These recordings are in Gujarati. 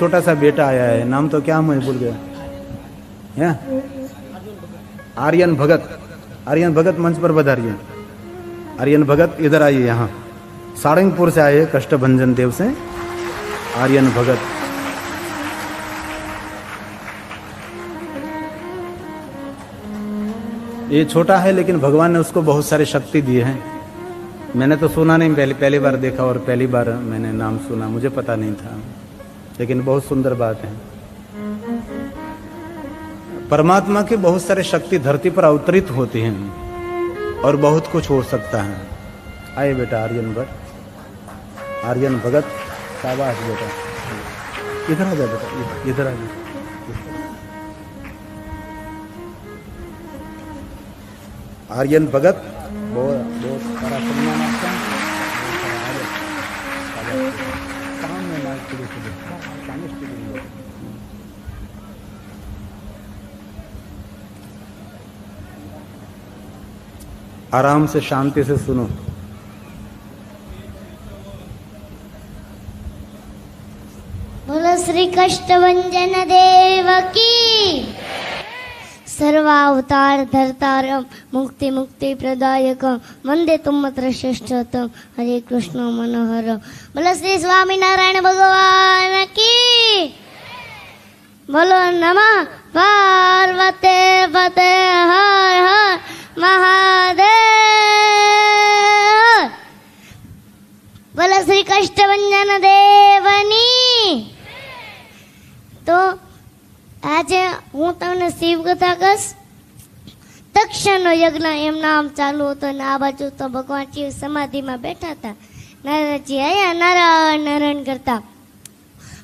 छोटा सा बेटा आया है, नाम तो क्या मैं भूल गया है, आर्यन भगत। आर्यन भगत मंच पर पधारिए। आर्यन भगत इधर आइए, यहाँ सारंगपुर से आए, कष्टभंजन देव से आर्यन भगत। ये छोटा है लेकिन भगवान ने उसको बहुत सारी शक्ति दी है। मैंने तो सुना नहीं, पहली बार देखा और पहली बार मैंने नाम सुना, मुझे पता नहीं था, लेकिन बहुत सुंदर बात है। परमात्मा की बहुत सारी शक्ति धरती पर अवतरित होती हैं और बहुत कुछ हो सकता है। आइए बेटा आर्यन भट्ट, आर्यन भगत, शाबाश बेटा, इधर आ जा बेटा, इधर आ जा। आर्यन भगत बहुत सारा सम्मान आपका। आराम से शांति से सुनो। बोलो श्री कष्टभंजन देव की। सर्वावतार धर्तारम मुक्ति मुक्ति प्रदायकम वंदे तुमत्र श्रेष्ठतम हरे कृष्ण मनोहर। बोलो श्री स्वामी नारायण भगवान की। बोलो नमः पार्वते पते हर हर महादेव। बोलो श्री कष्टभंजन देवनी। तो આજે હું તમને શિવ કથા કહીશ। તક્ષણનો યજ્ઞ એમ નામ ચાલુ હતો ને આ બાજુ તો ભગવાન શિવ સમાધિમાં બેઠા હતા। નારદજી આયા નારાયણ નારાયણ કરતા।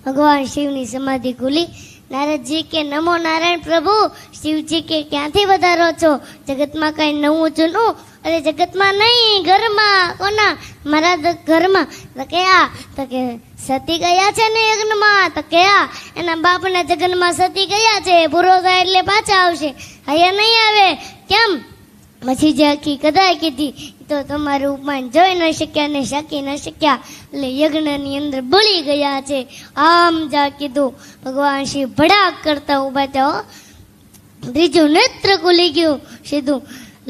ભગવાન શિવની સમાધિ ખુલી। નારદજી કે નમો નારાયણ પ્રભુ। શિવજી કે ક્યાંથી વધારો છો? જગતમાં કઈ નવું જૂનું? અરે જગતમાં નહીં, ઘરમાં। કોના? મારા ઘરમાં। તો કે આ તો કે સતી ગયા છે ને યજ્ઞમાં। તો કે આ એના બાપના જગનમાં સતી ગયા છે, પૂરો થાય એટલે પાછા આવશે, અહીંયા નહીં આવે। કેમ? પછી જે આખી કદાય કીધી તો તમારું ઉપમાન જોઈ ન શક્યા ને શકી ન શક્યા એટલે યજ્ઞની અંદર ભૂલી ગયા છે। આમ જા કીધું। ભગવાન શિવ ભડાક કરતા ઉભા થયા। ત્રીજું નેત્ર ખુલી ગયું, સીધું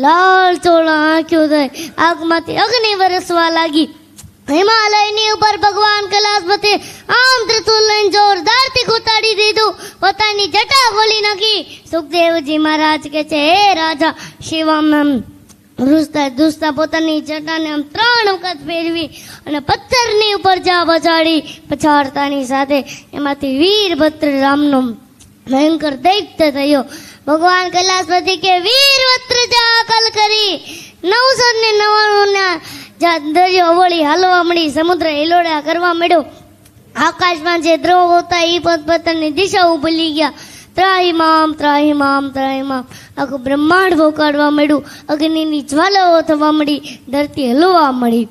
લાલ ચોળા આંખ્યો થઈ આગમાંથી અગ્નિ વરસવા લાગી। હિમાલયની ઉપર ભગવાન કૈલાસપતિ આમ ત્રિશુલ લઈને જોરદારથી કૂટાડી દીધું, પોતાની જટા ખોલી નાખી। સુખદેવજી મહારાજ કે છે હે રાજા શિવમ ધ્રુસતા ધ્રુસતા પોતાની જટાને આમ 3 વખત ફેરવી અને પથ્થરની ઉપર જા પછાડી। પછાડતાની સાથે એમાંથી વીરભદ્ર રામનો ભયંકર દૈત્ય થયો। ભગવાન કૈલાસપતિ કે વીરભદ્ર જા અકલ કરી 999 દરિયો વળી હાલવા મળી, સમુદ્ર હિલોડા કરવા મળ્યો। આકાશમાં જે દ્રવ હતા એ પોતપોતાની દિશાઓ ભૂલી ગયા। ત્રાહિમામ ત્રાહિમામ ત્રાહિમામ આખું બ્રહ્માંડ ભોકાડવા મળ્યું। અગ્નિની જ્વાલાઓ થવા મળી, ધરતી હલવા મળી।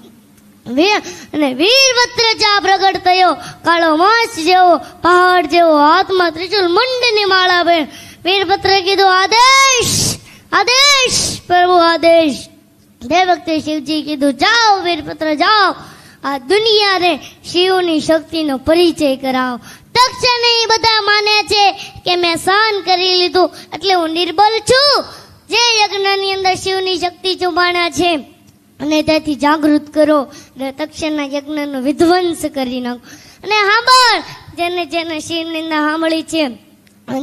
અને વીરભદ્ર જા પ્રગટ થયો, કાળો માસ જેવો, પહાડ જેવો, હાથમાં ત્રિશુલ, મુંડની માળા બે। વીરભદ્ર કીધું આદેશ આદેશ પ્રભુ આદેશ। બે વખતે શિવજી કીધું જાઓ વીરભદ્ર જાઓ, આ દુનિયાને શિવની શક્તિનો પરિચય કરાવો। તક્ષણે બધા માને છે કે મેં સહન કરી લીધું એટલે હું નિર્બલ છું। જે યજ્ઞની અંદર શિવની શક્તિ છુપાણા છે અને ત્યાંથી જાગૃત કરો, તક્ષણના યજ્ઞનો વિધ્વંસ કરી નાખો। અને સાંભળ, જેને જેને શિવ નિંદા સાંભળી છે,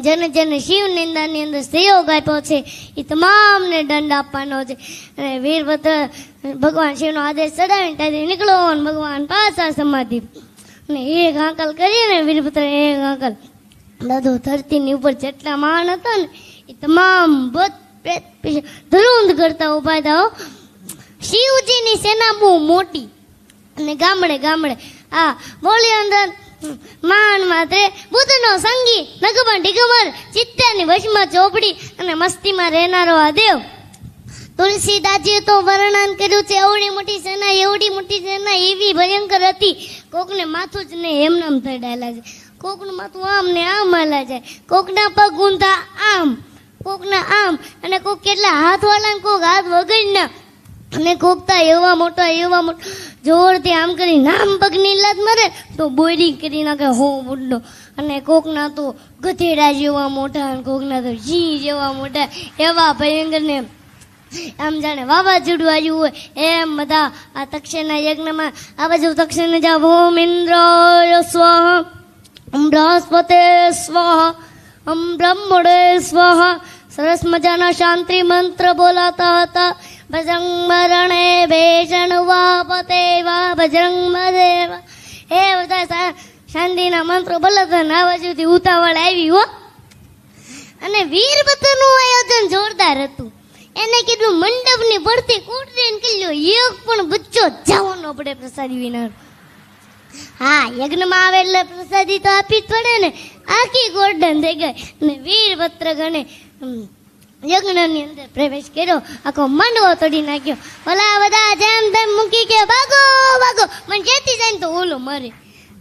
જેને જેને શિવ નિંદાની અંદર સહયોગ આપ્યો છે એ તમામને દંડ આપવાનો છે। અને વીરભદ્ર ભગવાન શિવનો આદેશ ચડાવીને ત્યાંથી નીકળો અને ભગવાન પાછા સમાધિ। અને એક આંકલ કરીને વીરભદ્ર એક આંકલ દાદો ધરતીની ઉપર જેટલા માણ હતા ને એ તમામ ધરુંધ કરતા ઉભા હતા। શિવજીની સેના બહુ મોટી અને ગામડે ગામડે આ બોલી અંદર માન માત્રે બુદ્ધનો સંગી નગમા ડિગમર ચિત્તાની વશમાં ચોપડી અને મસ્તીમાં રહેનારો આ દેવ। તુલસીદાસજીએ તો વર્ણન કર્યું છે, એવડી મોટી સેના એવી ભયંકર હતી, કોકને માથું જ ને એમનામ થડાયેલા છે, કોકનું માથું આમ ને આમ હાલા જાય, કોકના પગ ઊંધા આમ, કોકના આમ, અને કોક કેટલા હાથવાળા, કોક હાથ વગરના, અને કોકતા એવા મોટા જોરથી આમ કરી નામ પગની લાત મારે તો બોરી કરી નાખે હો બુડ્ડો। અને કોકના તો ગધેડા જેવા મોટા અને કોકના તો સિંહ જેવા મોટા, એવા ભયંકર ને આમ જાણે વાવાઝોડું આવ્યું હોય એમ બધા આ તક્ષના યજ્ઞમાં આ બાજુ તક્ષને જા ઓમ ઇન્દ્રાય સ્વાહા, ઓમ બૃહસ્પતે સ્વાહા, ઓમ બ્રહ્મણે સ્વાહા, સરસ મજાના શાંતિ મંત્ર બોલાતા હતા. ભજંગ મરણે ભેષણ વાપતે વા ભજંગ મદેવા, એ બધા શાંતિના મંત્રો બોલાતા ને આ બાજુથી ઉતાવળ આવી હો. અને વીરભદ્રનું આયોજન જોરદાર હતું. એને કીધું મંડપની પડતી કુટરીને કિલ્લો એક પણ બચ્ચો જવાનો પડે પ્રસાદી વિના. હા, યજ્ઞમાં આવે એટલે પ્રસાદી તો આપી જ પડે ને. આખી ગોલ્ડન થઈ ગઈ અને વીરભદ્ર ગણે યજ્ઞની અંદર પ્રવેશ કર્યો, આખો મંડવો તોડી નાખ્યો. ઓલા બધા જેમ તેમ મૂકી કે ભાગો ભાગો, મને જેથી જાય તો ઓલો મરે.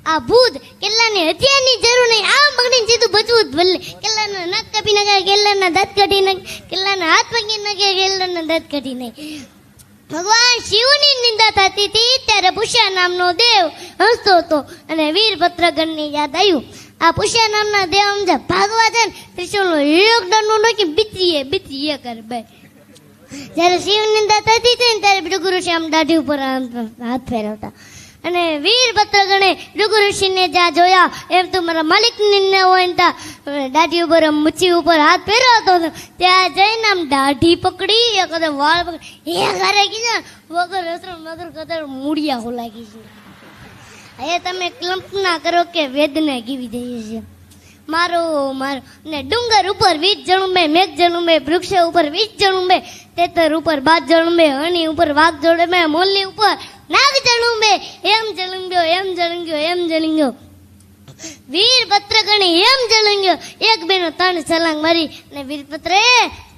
આ ભૂત કેટલાને હથિયારની જરૂર નહીં, આમ પકડીને સીધું બચવું જ ભલે. કેટલાના નાક કાપી નાખે, કેટલાના દાંત કાઢી નાખે, કેટલાના હાથ પકડી નાખે, કેટલાના દાંત કાઢી નાખે. ભગવાન શિવની નિંદા થતી હતી ત્યારે પુષ્ય નામનો દેવ હસતો હતો અને વીરભદ્રગણને યાદ આવ્યું. આ પુષ્ય નામના દેવ સમજા ભાગવા જાય ને ત્રિશુળનો એક દંડો નાખી બીતરીએ કર ભાઈ. જ્યારે શિવ નિંદા થતી હતી ને ત્યારે ભૃગુ ઋષિ આમ દાઢી ઉપર હાથ ફેરવતા અને વીરભદ્રગણે ભૃગુ ઋષિને જ્યાં જોયા એમ તો મારા માલિકની ન હોય ને ત્યાં દાઢી ઉપર મુચ્છી ઉપર હાથ ફેરવતો હતો. ત્યાં જઈને આમ દાઢી પકડી એક વાળ પકડી એ ઘરે કીધા વગર અસર મગર કદર મૂળિયા હોલાગી છે. એ તમે કલ્પના કરો કે વેદના કેવી થઈ છે. મારો ને ડુંગર ઉપર 20 જણું બે, મેઘ જણું બે, વૃક્ષ ઉપર 20 જણું બે, તેતર ઉપર 5 જણું બે, હણી ઉપર વાઘ જોડે બે, મોલની ઉપર નાગ જણું બે, એમ જળંગ્યો એમ જળંગ્યો એમ જળંગ્યો. વીરભદ્રગણે એમ જળંગ્યો, એક બેનો 3 છલાંગ મારી અને વીરભદ્રે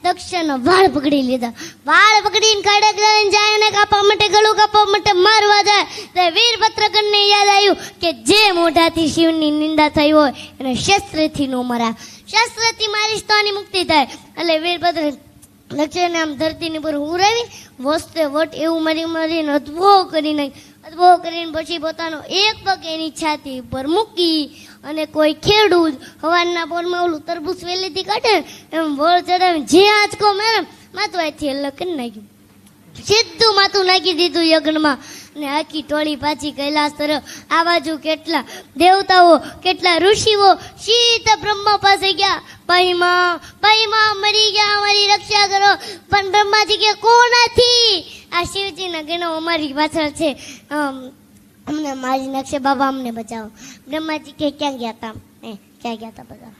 દક્ષનો વાળ પકડી લીધા. વાળ પકડીને ખડક લઈને જાય અને કાપવા માટે, ગળું કાપવા માટે મારવા જાય તો વીરભદ્રગણને યાદ આવ્યું કે જે મોઢાથી શિવની નિંદા થઈ હોય એને શસ્ત્રથી નો મરા, શસ્ત્રથી મારીશ તો આની મુક્તિ થાય. એટલે વીરભદ્ર દક્ષને આમ ધરતીની પર ઉરાવી વસ્તે વટ એવું મારીને અદભો કરી નાખી. અદભો કરીને પછી પોતાનો એક પગ એની છાતી ઉપર મૂકી અને કોઈ ખેડૂત હવાના પોરમાં ઓલું તરબૂચ વેલીથી કાઢે એમ વળ ચડાવી જે આંચકો મેં માથું અહીંથી અલગ કરી નાખ્યું, સીધું માથું નાખી દીધું યજ્ઞમાં. ને આખી ટોળી પાછી કૈલાસ તરફ. આ બાજુ કેટલા દેવતાઓ, કેટલા ઋષિઓ સીધા બ્રહ્મા પાસે ગયા. પૈમાં મરી ગયા, અમારી રક્ષા કરો. પણ બ્રહ્માજી કે કોનાથી? આ શિવજીના ગણો અમારી પાછળ છે, અમને મારી નાખશે, બાબા અમને બચાવો. બ્રહ્માજી કે ક્યાં ગયા હતા? ક્યાં ગયા હતા બધા?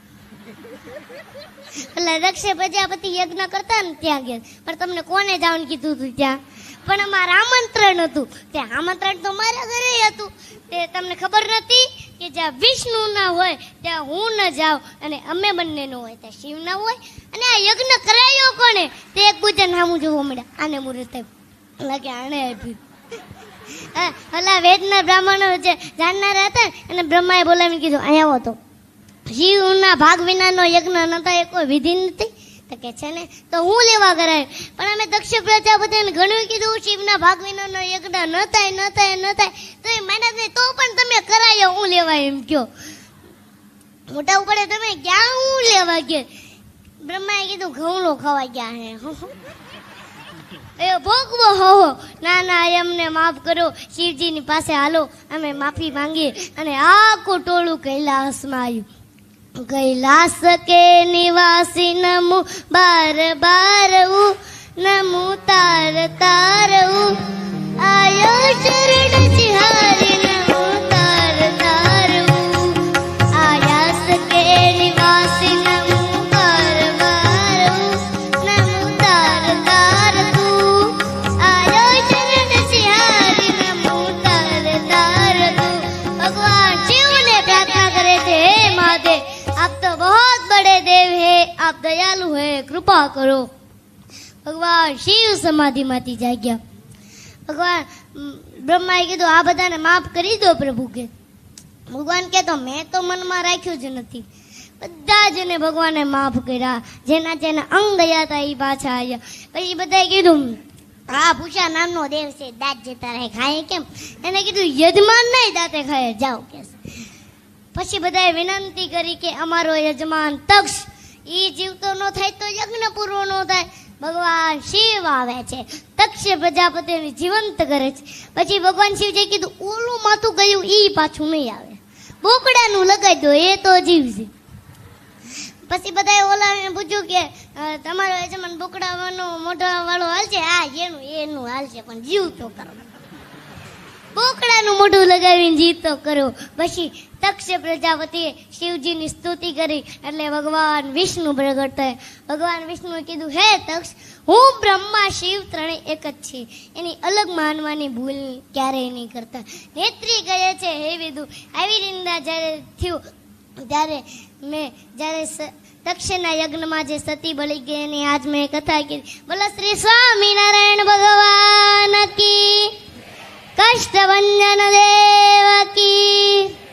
એટલે દક્ષે પ્રજાપતિ યજ્ઞ કરતા ને ત્યાં ગયા. પણ તમને કોને જવાનું કીધું હતું ત્યાં? પણ અમારા આમંત્રણ હતું. તે આમંત્રણ તો મારા ઘરે હતું. તે તમને ખબર નથી કે જ્યાં વિષ્ણુ ના હોય ત્યાં હું ન જાઉં અને અમે બંને નો હોય ત્યાં શિવ ના હોય. અને આ યજ્ઞ કરાયો કોને? તે એકબીજા નામું જોવા મળ્યા. આને મુહૂર્ત લાગે આણે આપ્યું. હલા વેદના બ્રાહ્મણો જે જાણનારા હતા અને બ્રહ્માએ બોલાવીને કીધું અહીંયા આવો તો શિવના ભાગ વિનાનો યજ્ઞ નતા, એ કોઈ વિધિ નથી. તો કે છે ને તો હું લેવા કરાય. પણ અમે દક્ષ પ્રજાપતિને ઘણું કીધું શિવના ભાગ વિનાનો યજ્ઞ ન થાય તો એ મહેનત તો પણ તમે કરાયો, હું લેવા એમ કયો. મોટા ઉપડે તમે ક્યાં હું લેવા ગયા? બ્રહ્માએ કીધું ઘઉંલો ખવાઈ ગયા હે એ ભોગવો હો. ના એમને માફ કરો, શિવજીની પાસે હાલો, અમે માફી માંગીએ. અને આખું ટોળું કૈલાસમાં આવ્યું. કૈલાસ કે નિવાસી નમુ બાર બારવું, નમુ તાર તારવું, આયો શરણ ચિહારી નમુ તાર તારવું, આયાસ કે નિવાસી નમુ બાર બારવું, નમુ તાર તારતું, આયો શરણ ચિહારી નમુ તાર તારતું. ભગવાન શિવને પ્રાર્થના કરે છે, હે મહાદેવ आप तो बहुत बड़े देव है, आप दयालु है, कृपा करो. भगवान शिव समाधिમાંથી જાગ્યા. ભગવાન બ્રહ્માએ કીધું આ બધાને માફ કરી દો પ્રભુ કે. ભગવાન કે તો મેં તો મનમાં રાખ્યું જ નથી. બધા જને ભગવાને માફ કર્યા. જેના અંગ ગયા હતા એ પાછા આવ્યા. પછી બધાએ કીધું આ પૂષા નામનો દેવ છે, દાંત જતા રહે, ખાય કેમ? એને કીધું યજમાન નહીં દાંતે ખાય, જાઓ કે. પછી બધાએ વિનંતી કરી કે અમારો યજમાન તક્ષ ઈ જીવતો ન થાય તો યજ્ઞ પૂરો ન થાય. ભગવાન શિવ આવે છે, તક્ષ પ્રજાપતિને જીવંત કરે છે. પછી ભગવાન શિવજે કીધું ઓલું માથું ગયું ઈ પાછું નહીં આવે, બોકડાનું લગાઈ દો એ તો જીવશે. પછી બધાએ ઓલાને પૂછ્યું કે તમારો યજમાન બોકડાવાનો મોઢા વાળો હાલશે? હા એનું હાલશે, પણ જીવ તો કરો. બોકડાનું મોઢું લગાવીને જીવ તો કરો. પછી તક્ષ પ્રજાપતિએ શિવજીની સ્તુતિ કરી એટલે ભગવાન વિષ્ણુ પ્રગટ થયા. ભગવાન વિષ્ણુએ કીધું હે તક્ષ, હું બ્રહ્મા શિવ ત્રણેય એક જ છે, એની અલગ માનવાની ભૂલ ક્યારેય નહીં કરતા. નેત્રી કહે છે હે વિદુ, આવી રીતના જ્યારે થયું ત્યારે તક્ષના યજ્ઞમાં જે સતી બળી ગઈ એની આજ મેં કથા કીધી. બોલો શ્રી સ્વામિનારાયણ ભગવાન કી, કષ્ટભંજન દેવ કી.